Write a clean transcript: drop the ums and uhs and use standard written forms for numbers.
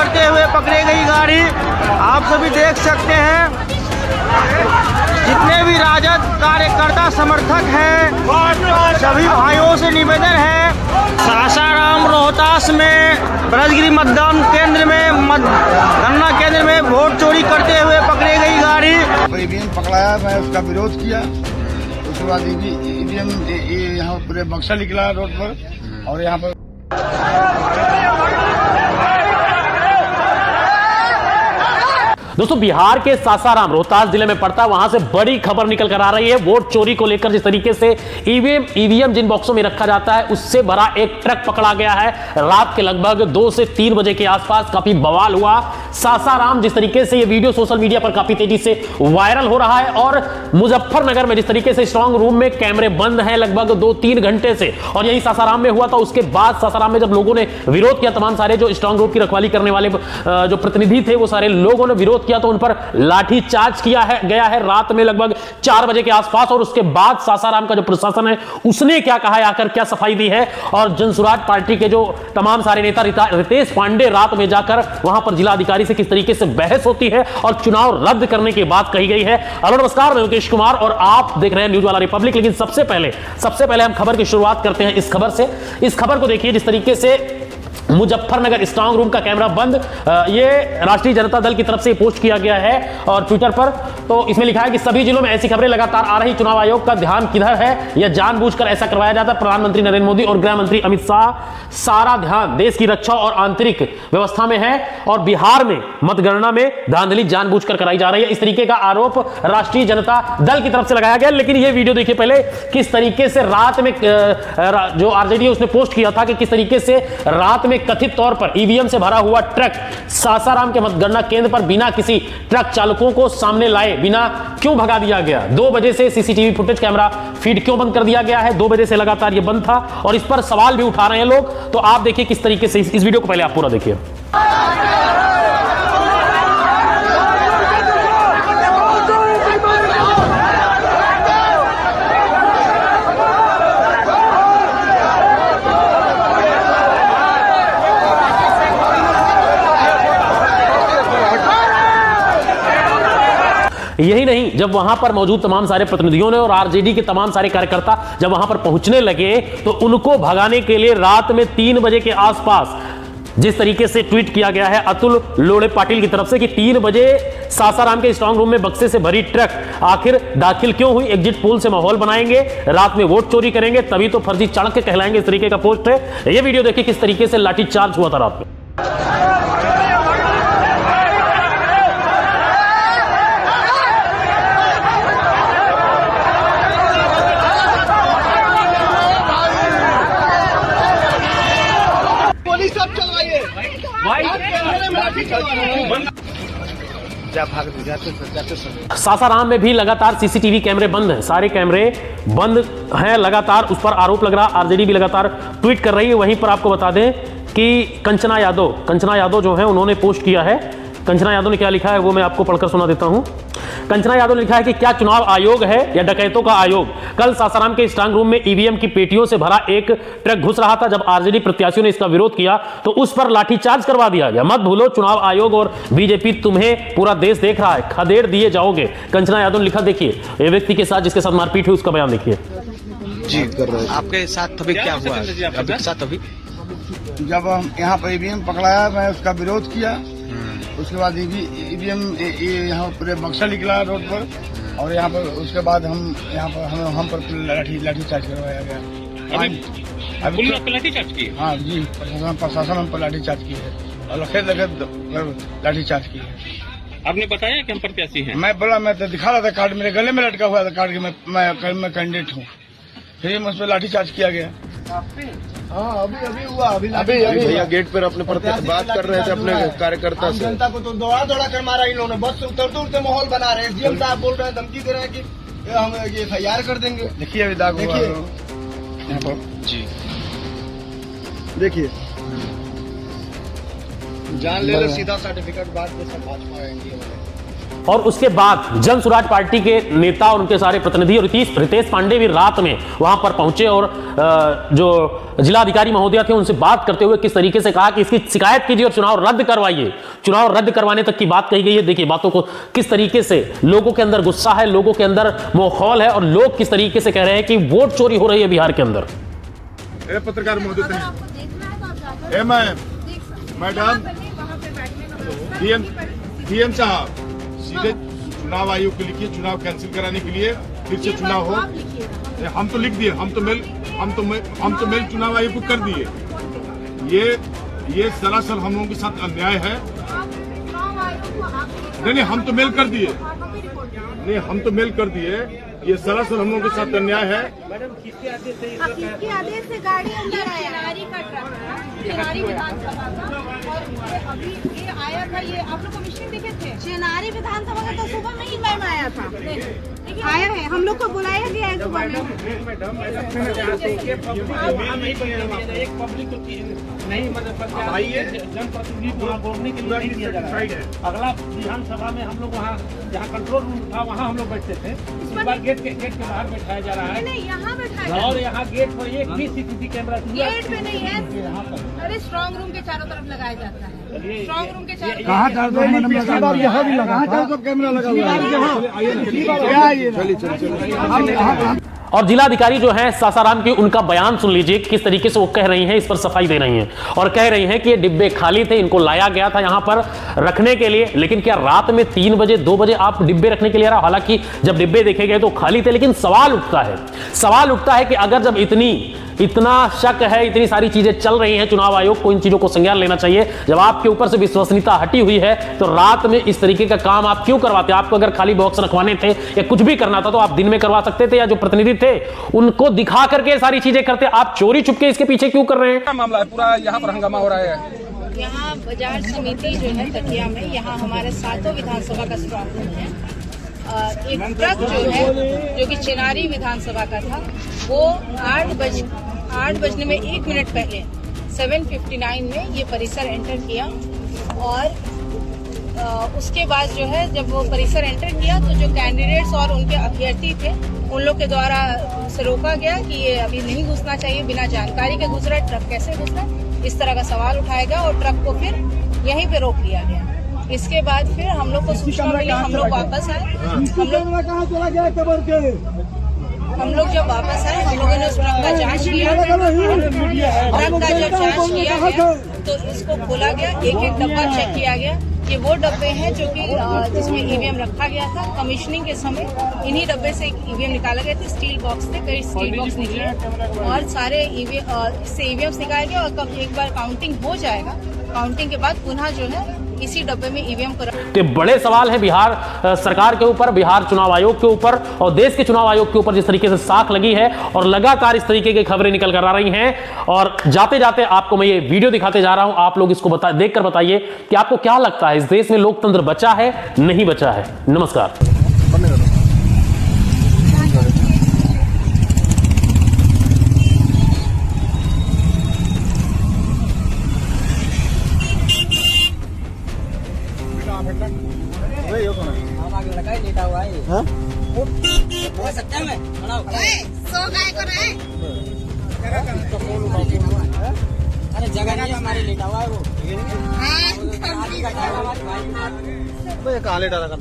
करते हुए पकड़ी गई गाड़ी आप सभी देख सकते हैं। जितने भी राजद कार्यकर्ता समर्थक हैं सभी भाइयों से निवेदन है, सासाराम रोहतास में ब्रजगिरी मतदान केंद्र में गणना केंद्र में वोट चोरी करते हुए पकड़ी गई गाड़ी ईवीएम पकड़ाया, मैं उसका विरोध किया। उसके बाद ईवीएम यहाँ पूरे बक्सा निकला रोड पर और यहाँ पर दोस्तों बिहार के सासाराम रोहतास जिले में पड़ता है, वहां से बड़ी खबर निकल कर आ रही है। वोट चोरी को लेकर जिस तरीके से ईवीएम जिन बॉक्सों में रखा जाता है उससे भरा एक ट्रक पकड़ा गया है। रात के लगभग 2 से 3 बजे के आसपास काफी बवाल हुआ सासाराम। जिस तरीके से ये वीडियो सोशल मीडिया पर काफी तेजी से वायरल हो रहा है और मुजफ्फरनगर में जिस तरीके से स्ट्रांग रूम में कैमरे बंद हैं लगभग 2-3 घंटे से, और यही सासाराम में हुआ था। उसके बाद सासाराम में जब लोगों ने विरोध किया, तमाम सारे जो स्ट्रांग रूम की रखवाली करने वाले जो प्रतिनिधि थे वो सारे लोगों ने विरोध किया तो उन पर लाठी चार्ज किया गया है रात में लगभग 4 बजे के आसपास। और उसके बाद सासाराम का जो प्रशासन है उसने क्या कहा है, आकर क्या सफाई दी है, और जनसुराज पार्टी के जो तमाम सारे नेता रितेश पांडे रात में जाकर वहां पर जिला अधिकारी से किस तरीके से बहस होती है और चुनाव रद्द करने की बात कही गई है। हेलो नमस्कार, मैं मुकेश कुमार और आप देख रहे हैं न्यूज वाला रिपब्लिक। लेकिन सबसे पहले हम खबर की शुरुआत करते हैं इस खबर से। इस खबर को देखिए, जिस तरीके से मुजफ्फरनगर स्ट्रांग रूम का कैमरा बंद, ये राष्ट्रीय जनता दल की तरफ से पोस्ट किया गया है और ट्विटर पर। तो इसमें लिखा है कि सभी जिलों में ऐसी खबरें लगातार आ रही, चुनाव आयोग का ध्यान किधर है, यह जानबूझकर ऐसा करवाया जाता है। प्रधानमंत्री नरेंद्र मोदी और गृह मंत्री अमित शाह सारा ध्यान देश की रक्षा और आंतरिक व्यवस्था में है और बिहार में मतगणना में धांधली जानबूझकर कराई जा रही है। इस तरीके का आरोप राष्ट्रीय जनता दल की तरफ से लगाया गया। लेकिन यह वीडियो देखिए पहले, किस तरीके से रात में जो आरजेडी उसने पोस्ट किया था कि किस तरीके से रात में कथित तौर पर ईवीएम से भरा हुआ ट्रक सासाराम के मतगणना केंद्र पर बिना किसी ट्रक चालकों को सामने लाए बिना क्यों भगा दिया गया। 2 बजे से सीसीटीवी फुटेज कैमरा फीड क्यों बंद कर दिया गया है? 2 बजे से लगातार यह बंद था और इस पर सवाल भी उठा रहे हैं लोग। तो आप देखिए किस तरीके से इस वीडियो को पहले आप पूरा देखिए। यही नहीं, जब वहां पर मौजूद तमाम सारे प्रतिनिधियों ने और आरजेडी के तमाम सारे कार्यकर्ता जब वहां पर पहुंचने लगे तो उनको भगाने के लिए रात में 3 बजे के आसपास जिस तरीके से ट्वीट किया गया है अतुल लोड़े पाटिल की तरफ से कि 3 बजे सासाराम के स्ट्रांग रूम में बक्से से भरी ट्रक आखिर दाखिल क्यों हुई, एग्जिट पोल से माहौल बनाएंगे, रात में वोट चोरी करेंगे, तभी तो फर्जी चाणक्य कहलाएंगे। इस तरीके का पोस्ट है। यह वीडियो देखिए किस तरीके से लाठीचार्ज हुआ था रात में। सासाराम में भी लगातार सीसीटीवी कैमरे बंद हैं, सारे कैमरे बंद हैं लगातार। उस पर आरोप लग रहा, आरजेडी भी लगातार ट्वीट कर रही है। वहीं पर आपको बता दें कि कंचना यादव जो है उन्होंने पोस्ट किया है। कंचना यादव ने क्या लिखा है वो मैं आपको पढ़कर सुना देता हूं। कंचना यादव ने लिखा है कि क्या चुनाव आयोग है या डकैतों का आयोग? कल सासाराम के स्ट्रांग रूम में ईवीएम की पेटियों से भरा एक ट्रक घुस रहा था। जब आरजेडी प्रत्याशियों ने इसका विरोध किया तो उस पर लाठीचार्ज करवा दिया गया। मत भूलो, चुनाव आयोग और बीजेपी तुम्हें पूरा देश देख रहा है, खदेड़ दिए जाओगे। कंचना यादव ने लिखा। देखिए ये व्यक्ति के साथ जिसके साथ मारपीट हुई उसका बयान देखिए। जी कर रहे हैं। आपके साथ अभी क्या हुआ? अभी जब हम यहाँ पर ईवीएम पकड़ाया, मैं उसका विरोध किया। उसके बाद ईवीएम यहाँ पूरे बक्सा निकला रोड पर और यहाँ पर उसके बाद हम यहाँ पर हम पर लाठी चार्ज करवाया गया। अभी लाठी चार्ज की? हाँ जी, प्रशासन हम पर लाठी चार्ज की है और लखेत लाठी चार्ज की है। आपने बताया कि हम प्रत्याशी हैं? मैं बोला, मैं तो दिखा रहा था कार्ड, मेरे गले में लटका हुआ था कार्ड कि मैं कैंडिडेट हूँ। फिर मुझ पर लाठी चार्ज किया गया। हाँ अभी हुआ। अभी भैया गेट पर अपने बात कर रहे थे अपने कार्यकर्ता से। जनता को तो दौड़ा कर मारा इन्होंने। बस से उतरते माहौल बना रहे हैं। एसडीएम साहब बोल रहे हैं, धमकी दे रहे हैं कि हम ये FIR कर देंगे। देखिए अभी दाग हुआ यहाँ पर जी, देखिए जान ले लो, सीधा सर्टिफिकेट बाद में सब भाजपा आएंगे। और उसके बाद जन स्वराज पार्टी के नेता और उनके सारे प्रतिनिधि और रितेश पांडे भी रात में वहां पर पहुंचे और जो जिलाधिकारी महोदय थे उनसे बात करते हुए किस तरीके से कहा कि इसकी शिकायत कीजिए और चुनाव रद्द करवाइए। चुनाव रद्द करवाने तक की बात कही गई है। देखिए बातों को, किस तरीके से लोगों के अंदर गुस्सा है, लोगों के अंदर माहौल है और लोग किस तरीके से कह रहे हैं कि वोट चोरी हो रही है बिहार के अंदर। पत्रकार महोदय, मैडम डीएम साहब सीधे चुनाव आयोग को लिखिए, चुनाव कैंसिल कराने के लिए, फिर से चुनाव हो। हम तो लिख दिए, हम तो मेल चुनाव आयोग को कर दिए। ये सरासर हम लोगों के साथ अन्याय है। नहीं, हम तो मेल कर दिए। नहीं, हम तो मेल कर दिए। ये सरासर हम लोगों के साथ अन्याय है। मैडम किसके आदेश से गाड़ी अंदर आया? चेनारी विधानसभा का, और अभी ये आया था। ये आप लोग कमिश्नर देखे थे? चेनारी विधानसभा का तो सुबह में ही मैम आया था। आया है, हम लोग को बुलाया गया है सुबह में। एक पब्लिक नहीं, मतलब जनप्रतिनिधि को बोलने के लिए नहीं दिया जा रहा है। अगला विधानसभा में हम लोग वहाँ जहाँ कंट्रोल रूम था वहाँ हम लोग बैठते थे। इस बार गेट के बाहर बैठाया जा रहा है। नहीं, यहाँ बैठाया, और यहाँ गेट पर एक भी सीसीटीवी कैमरा गेट पे नहीं है। अरे स्ट्रांग रूम के चारों तरफ लगाया जाता है। स्ट्रांग रूम के चारों कहाँ यहाँ भी लगा, कैमरा लगा हुआ है। और जिलाधिकारी जो है सासाराम की, उनका बयान सुन लीजिए किस तरीके से वो कह रही हैं, इस पर सफाई दे रही हैं और कह रही हैं कि ये डिब्बे खाली थे, इनको लाया गया था यहां पर रखने के लिए। लेकिन क्या रात में 3 बजे 2 बजे आप डिब्बे रखने के लिए आ रहा? हालांकि जब डिब्बे देखे गए तो खाली थे, लेकिन सवाल उठता है कि अगर जब इतना शक है, इतनी सारी चीजें चल रही हैं, चुनाव आयोग को इन चीजों को संज्ञान लेना चाहिए। जब आपके ऊपर से विश्वसनीयता हटी हुई है तो रात में इस तरीके का काम आप क्यों करवाते? आपको अगर खाली बॉक्स रखवाने थे या कुछ भी करना था तो आप दिन में करवा सकते थे, या जो प्रतिनिधि थे उनको दिखा करके सारी चीजें करते। आप चोरी छुपके इसके पीछे क्यों कर रहे हैं? क्या मामला है? पूरा यहाँ पर हंगामा हो रहा है। यहाँ बाजार समिति जो है तकिया में, यहाँ हमारे 7 विधानसभा का स्ट्रांग रूम है। एक ट्रक जो है जो कि चेनारी विधानसभा का था, वो 8 बजने में 1 मिनट पहले 7:59 में ये परिसर एंटर किया। और उसके बाद जो है जब वो परिसर एंटर किया तो जो कैंडिडेट्स और उनके अभ्यर्थी थे उन लोग के द्वारा उसे रोका गया कि ये अभी नहीं घुसना चाहिए, बिना जानकारी के घुस रहा है, ट्रक कैसे घुस रहा है, इस तरह का सवाल उठाया गया और ट्रक को फिर यहीं पे रोक लिया गया। इसके बाद फिर हम लोग को सूचना मिली, हम लोग वापस आए। हम लोग जब वापस आए हम लोगों ने उस ट्रक का जांच किया। ट्रक का जब जांच किया गया तो इसको खोला गया, एक डब्बा चेक किया गया। ये वो डब्बे हैं जो कि जिसमें ईवीएम रखा गया था। कमिश्निंग के समय इन्हीं डब्बे से ईवीएम निकाला गया था। स्टील बॉक्स थे, कई स्टील बॉक्स निकले और सारे इससे ईवीएम निकाले गए। और कब एक बार काउंटिंग हो जाएगा, काउंटिंग के बाद पुनः जो है इसी डब्बे में ईवीएम को तो बड़े सवाल है बिहार सरकार के ऊपर, बिहार चुनाव आयोग के ऊपर और देश के चुनाव आयोग के ऊपर जिस तरीके से साख लगी है और लगातार इस तरीके की खबरें निकल कर आ रही हैं। और जाते जाते आपको मैं ये वीडियो दिखाते जा रहा हूं, आप लोग इसको देखकर बताइए कि आपको क्या लगता है, इस देश में लोकतंत्र बचा है, नहीं बचा है। नमस्कार। लेटा हुआ है। हाँ? हो सकता है मैं सो गाय को रहे। अरे जगह नहीं हमारे लेटा हुआ है वो। कहाँ लेटा रखा?